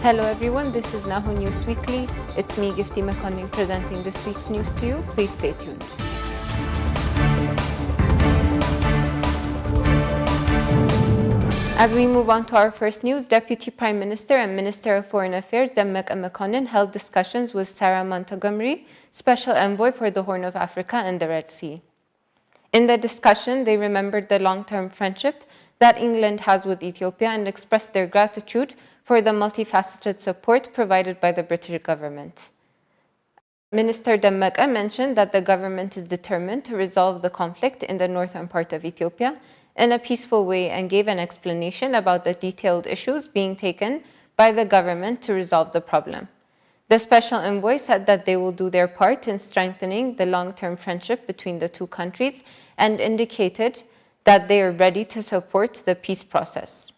Hello everyone, this is Nahoo News Weekly. It's me, Gifty McConning, presenting this week's news to you. Please stay tuned. As we move on to our first news, Deputy Prime Minister and Minister of Foreign Affairs Demeqa Mekonnen held discussions with Sarah Montgomery, Special Envoy for the Horn of Africa and the Red Sea. In the discussion, they remembered the long-term friendship that England has with Ethiopia and expressed their gratitude for the multifaceted support provided by the British government. Minister Demeqa mentioned that the government is determined to resolve the conflict in the northern part of Ethiopia in a peaceful way and gave an explanation about the detailed issues being taken by the government to resolve the problem. The special envoy said that they will do their part in strengthening the long-term friendship between the two countries and indicated that they are ready to support the peace process.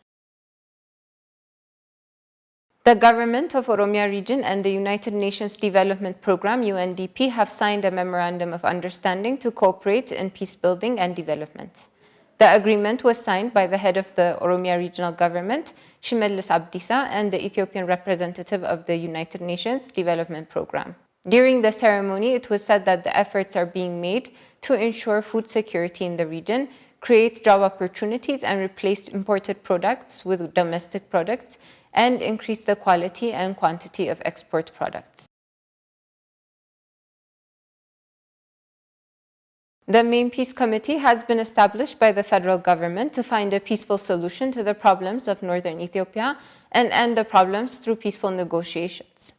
The government of OROMIA region and the United Nations Development Programme, UNDP, have signed a memorandum of understanding to cooperate in peace building and development. The agreement was signed by the head of the OROMIA regional government, Shimellis Abdisa, and the Ethiopian representative of the United Nations Development Programme. During the ceremony, it was said that the efforts are being made to ensure food security in the region, create job opportunities and replace imported products with domestic products, and increase the quality and quantity of export products. The main peace committee has been established by the federal government to find a peaceful solution to the problems of northern Ethiopia and end the problems through peaceful negotiations.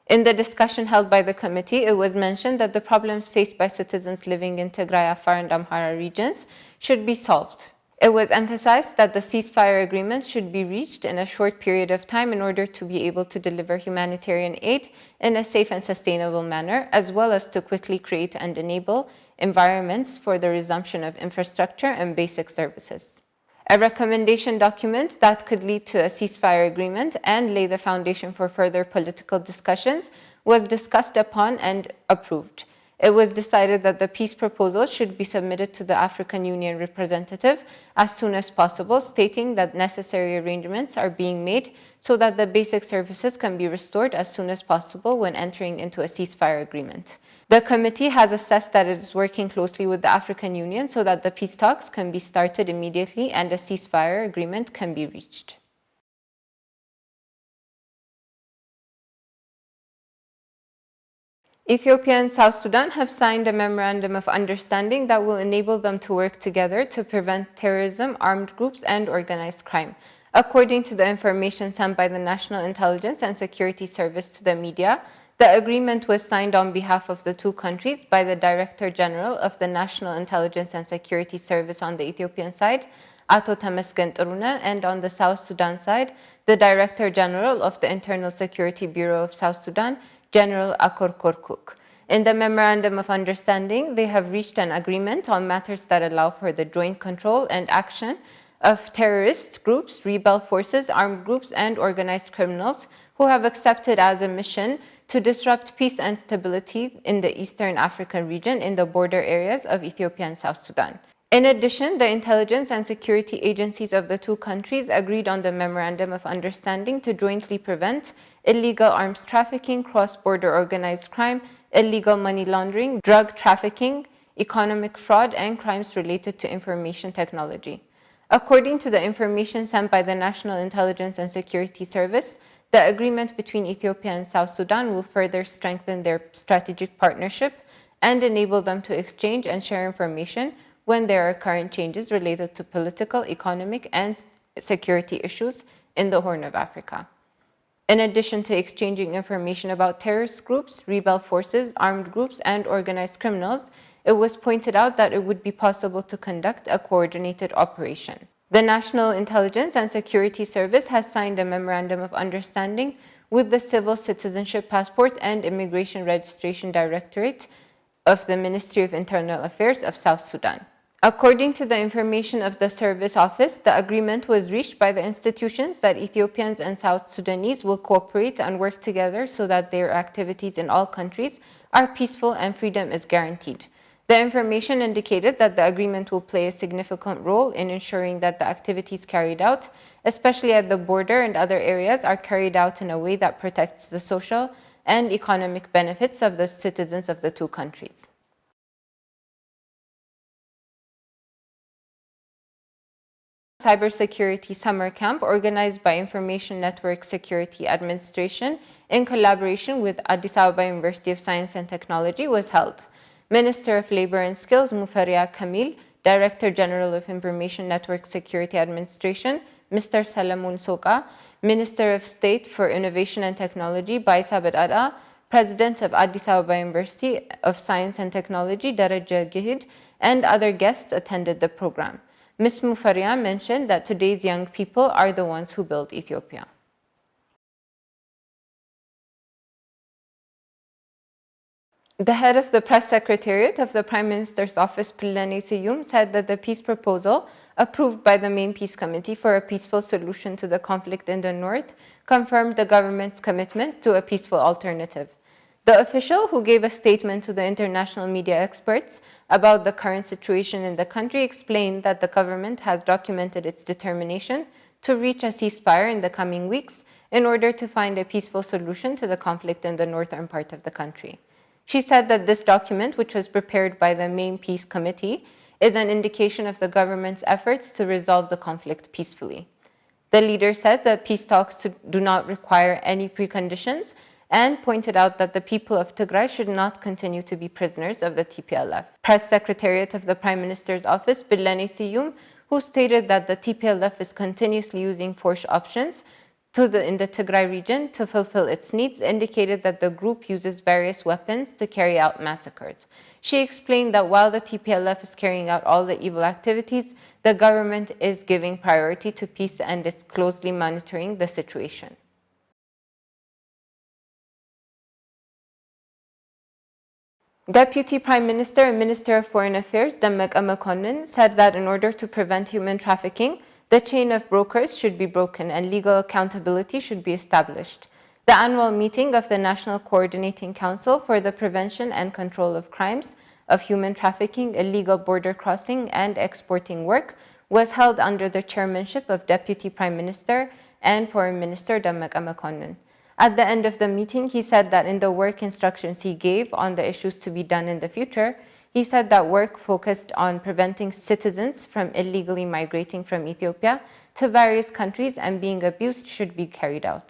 In the discussion held by the committee, it was mentioned that the problems faced by citizens living in Tigray, Afar, and Amhara regions should be solved. It was emphasized that the ceasefire agreements should be reached in a short period of time in order to be able to deliver humanitarian aid in a safe and sustainable manner, as well as to quickly create and enable environments for the resumption of infrastructure and basic services. A recommendation document that could lead to a ceasefire agreement and lay the foundation for further political discussions was discussed upon and approved. It was decided that the peace proposal should be submitted to the African Union representative as soon as possible, stating that necessary arrangements are being made so that the basic services can be restored as soon as possible when entering into a ceasefire agreement. The committee has assessed that it is working closely with the African Union so that the peace talks can be started immediately and a ceasefire agreement can be reached. Ethiopia and South Sudan have signed a memorandum of understanding that will enable them to work together to prevent terrorism, armed groups, and organized crime. According to the information sent by the National Intelligence and Security Service to the media, the agreement was signed on behalf of the two countries by the Director General of the National Intelligence and Security Service on the Ethiopian side, Ato Temesgen Turune, and on the South Sudan side, the Director General of the Internal Security Bureau of South Sudan, General Akor Korkuk. In the Memorandum of Understanding, they have reached an agreement on matters that allow for the joint control and action of terrorist groups, rebel forces, armed groups, and organized criminals who have accepted as a mission to disrupt peace and stability in the Eastern African region in the border areas of Ethiopia and South Sudan. In addition, the intelligence and security agencies of the two countries agreed on the Memorandum of Understanding to jointly prevent illegal arms trafficking, cross-border organized crime, illegal money laundering, drug trafficking, economic fraud, and crimes related to information technology. According to the information sent by the National Intelligence and Security Service, the agreement between Ethiopia and South Sudan will further strengthen their strategic partnership and enable them to exchange and share information when there are current changes related to political, economic, and security issues in the Horn of Africa. In addition to exchanging information about terrorist groups, rebel forces, armed groups, and organized criminals, it was pointed out that it would be possible to conduct a coordinated operation. The National Intelligence and Security Service has signed a Memorandum of Understanding with the Civil Citizenship Passport and Immigration Registration Directorate of the Ministry of Internal Affairs of South Sudan. According to the information of the Service Office, the agreement was reached by the institutions that Ethiopians and South Sudanese will cooperate and work together so that their activities in all countries are peaceful and freedom is guaranteed. The information indicated that the agreement will play a significant role in ensuring that the activities carried out especially at the border and other areas, are carried out in a way that protects the social and economic benefits of the citizens of the two countries. Cybersecurity summer camp organized by Information Network Security Administration in collaboration with Addis Ababa University of Science and Technology was held. Minister of Labor and Skills Mufaria Kamil, Director General of Information Network Security Administration Mr. Salamun Soka, Minister of State for Innovation and Technology Baisa Bedada, President of Addis Ababa University of Science and Technology Daraja Gihid, and other guests attended the program. Ms. Mufaria mentioned that today's young people are the ones who build Ethiopia. The head of the press secretariat of the Prime Minister's office, Pillane Siyum, said that the peace proposal approved by the main peace committee for a peaceful solution to the conflict in the north confirmed the government's commitment to a peaceful alternative. The official, who gave a statement to the international media experts about the current situation in the country, explained that the government has documented its determination to reach a ceasefire in the coming weeks in order to find a peaceful solution to the conflict in the northern part of the country. She said that this document, which was prepared by the main peace committee, is an indication of the government's efforts to resolve the conflict peacefully. The leader said that peace talks do not require any preconditions and pointed out that the people of Tigray should not continue to be prisoners of the TPLF. Press Secretariat of the Prime Minister's office, Billane Siyum, who stated that the TPLF is continuously using force options in the Tigray region to fulfill its needs, indicated that the group uses various weapons to carry out massacres. She explained that while the TPLF is carrying out all the evil activities, the government is giving priority to peace and is closely monitoring the situation. Deputy Prime Minister and Minister of Foreign Affairs, Dammaqe Mokonnin, said that in order to prevent human trafficking, the chain of brokers should be broken and legal accountability should be established. The annual meeting of the National Coordinating Council for the Prevention and Control of Crimes of Human Trafficking, Illegal Border Crossing, and Exporting Work was held under the chairmanship of Deputy Prime Minister and Foreign Minister Dammaqe Mokonnin. At the end of the meeting, he said that in the work instructions he gave on the issues to be done in the future, he said that work focused on preventing citizens from illegally migrating from Ethiopia to various countries and being abused should be carried out.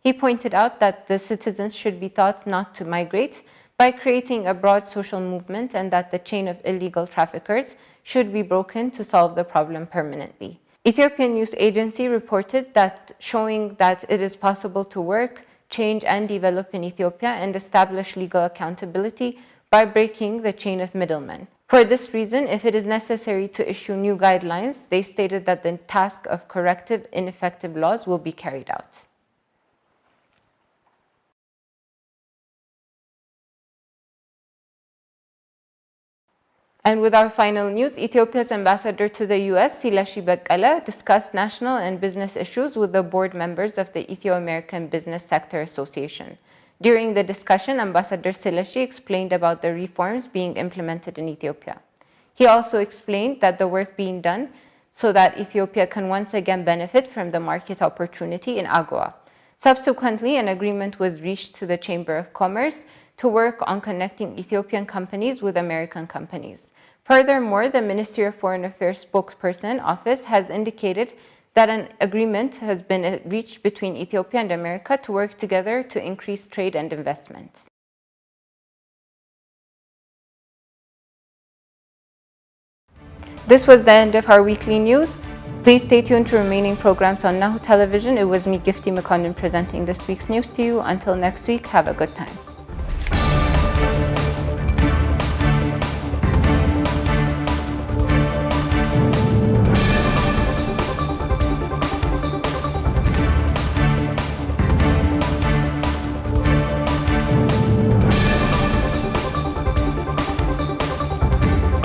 He pointed out that the citizens should be taught not to migrate by creating a broad social movement and that the chain of illegal traffickers should be broken to solve the problem permanently. Ethiopian News Agency reported that showing that it is possible to work, change and develop in Ethiopia and establish legal accountability by breaking the chain of middlemen. For this reason, if it is necessary to issue new guidelines, they stated that the task of corrective ineffective laws will be carried out. And with our final news, Ethiopia's ambassador to the US, Silashi Bekkele, discussed national and business issues with the board members of the ETHIO-AMERICAN Business Sector Association. During the discussion, Ambassador Silashi explained about the reforms being implemented in Ethiopia. He also explained that the work being done so that Ethiopia can once again benefit from the market opportunity in AGOA. Subsequently, an agreement was reached to the Chamber of Commerce to work on connecting Ethiopian companies with American companies. Furthermore, the Ministry of Foreign Affairs spokesperson office has indicated that an agreement has been reached between Ethiopia and America to work together to increase trade and investment. This was the end of our weekly news. Please stay tuned to remaining programs on Nahoo Television. It was me, Gifty Mokonnin, presenting this week's news to you. Until next week, have a good time.